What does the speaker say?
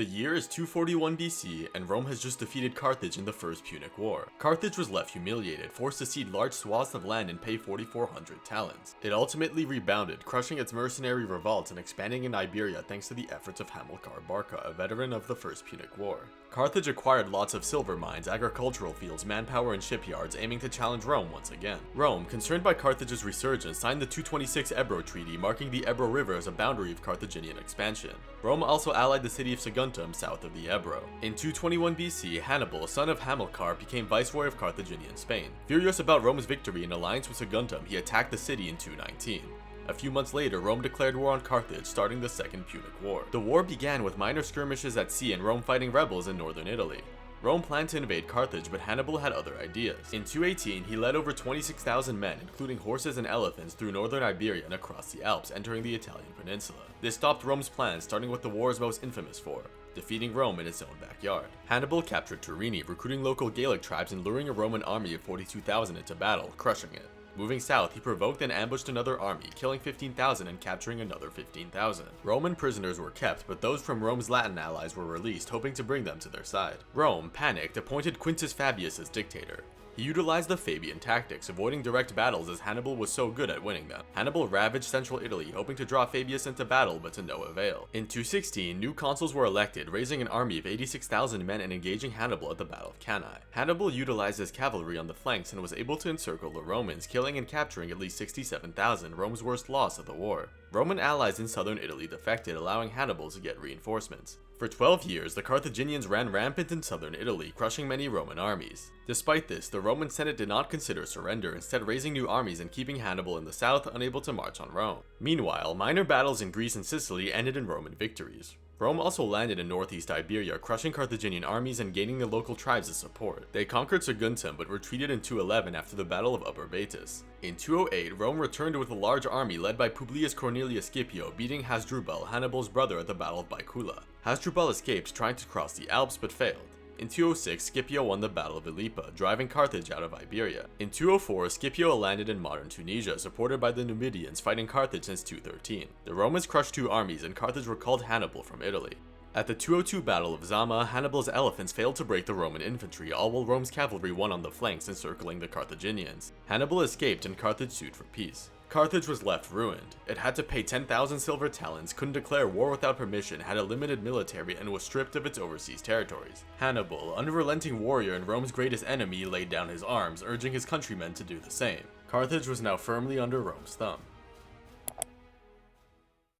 The year is 241 BC, and Rome has just defeated Carthage in the First Punic War. Carthage was left humiliated, forced to cede large swaths of land and pay 4,400 talents. It ultimately rebounded, crushing its mercenary revolts and expanding in Iberia thanks to the efforts of Hamilcar Barca, a veteran of the First Punic War. Carthage acquired lots of silver mines, agricultural fields, manpower, and shipyards, aiming to challenge Rome once again. Rome, concerned by Carthage's resurgence, signed the 226 Ebro Treaty, marking the Ebro River as a boundary of Carthaginian expansion. Rome also allied the city of Saguntum south of the Ebro. In 221 BC, Hannibal, son of Hamilcar, became viceroy of Carthaginian Spain. Furious about Rome's victory in alliance with Saguntum, he attacked the city in 219. A few months later, Rome declared war on Carthage, starting the Second Punic War. The war began with minor skirmishes at sea and Rome fighting rebels in northern Italy. Rome planned to invade Carthage, but Hannibal had other ideas. In 218, he led over 26,000 men, including horses and elephants, through northern Iberia and across the Alps, entering the Italian peninsula. This stopped Rome's plans, starting with the war is most infamous for, defeating Rome in its own backyard. Hannibal captured Turini, recruiting local Gallic tribes and luring a Roman army of 42,000 into battle, crushing it. Moving south, he provoked and ambushed another army, killing 15,000 and capturing another 15,000. Roman prisoners were kept, but those from Rome's Latin allies were released, hoping to bring them to their side. Rome, panicked, appointed Quintus Fabius as dictator. He utilized the Fabian tactics, avoiding direct battles as Hannibal was so good at winning them. Hannibal ravaged central Italy, hoping to draw Fabius into battle, but to no avail. In 216, new consuls were elected, raising an army of 86,000 men and engaging Hannibal at the Battle of Cannae. Hannibal utilized his cavalry on the flanks and was able to encircle the Romans, killing and capturing at least 67,000, Rome's worst loss of the war. Roman allies in southern Italy defected, allowing Hannibal to get reinforcements. For 12 years, the Carthaginians ran rampant in southern Italy, crushing many Roman armies. Despite this, the Roman Senate did not consider surrender, instead raising new armies and keeping Hannibal in the south unable to march on Rome. Meanwhile, minor battles in Greece and Sicily ended in Roman victories. Rome also landed in northeast Iberia, crushing Carthaginian armies and gaining the local tribes as support. They conquered Saguntum but retreated in 211 after the Battle of Upper Baetis. In 208, Rome returned with a large army led by Publius Cornelius Scipio, beating Hasdrubal, Hannibal's brother, at the Battle of Baecula. Hasdrubal escaped, trying to cross the Alps but failed. In 206, Scipio won the Battle of Ilipa, driving Carthage out of Iberia. In 204, Scipio landed in modern Tunisia, supported by the Numidians fighting Carthage since 213. The Romans crushed two armies, and Carthage recalled Hannibal from Italy. At the 202 Battle of Zama, Hannibal's elephants failed to break the Roman infantry, all while Rome's cavalry won on the flanks encircling the Carthaginians. Hannibal escaped and Carthage sued for peace. Carthage was left ruined. It had to pay 10,000 silver talents, couldn't declare war without permission, had a limited military, and was stripped of its overseas territories. Hannibal, unrelenting warrior and Rome's greatest enemy, laid down his arms, urging his countrymen to do the same. Carthage was now firmly under Rome's thumb.